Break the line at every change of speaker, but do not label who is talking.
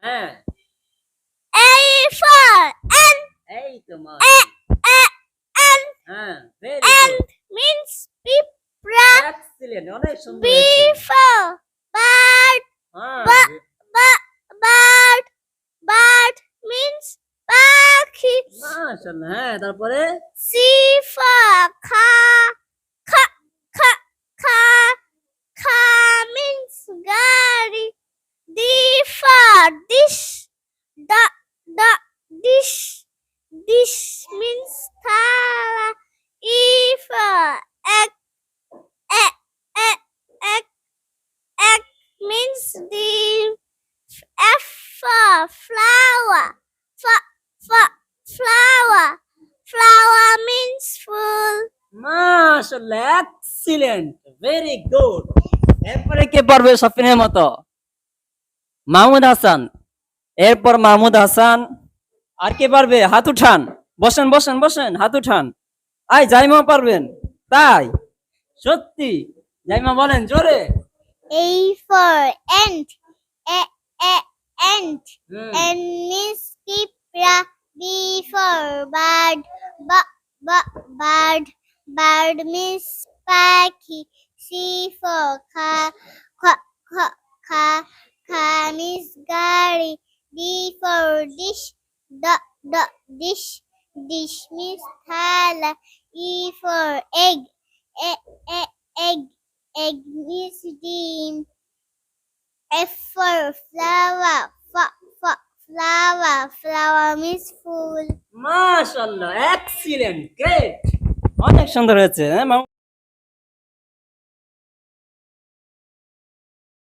হ্যাঁ,
A for ant.
এই তো মা।
Ant
হ্যাঁ, very good,
means pipra.
Excellent, অনেক সুন্দর
B
হয়েছে।
for bird.
হ্যাঁ,
Bird. Bird means পাখি.
মাশাআল্লাহ। হ্যাঁ, তারপরে
C for car. Car means গাড়ি. D for dish. The dish. Dish means থালা. E for egg. Egg. Egg means ডিম. F for flower. Flower. Flower means ফুল.
মাশাআল্লাহ, এক্সিলেন্ট, ভেরি গুড। এরপরে কে পারবে সফিনের মতো? মাহমুদ হাসান। এরপর মাহমুদ হাসান। আর কে পারবে? হাত উঠান। বসেন বসেন বসেন, হাত উঠান। আই জাইমা পারবেন? তাই? সত্যি? জাইমা বলেন জোরে।
A for ant. Ant.
Hmm,
N means pipra. B for bird. Bird. Bird means পাখি. C for car. Car means গাড়ি. D for dish. Dish. Dish means থালা. E for egg. Egg. Egg means ডিম. F for flower. Flower means ফুল.
মাশাআল্লাহ, excellent, great, অনেক সুন্দর হয়েছে। হ্যাঁ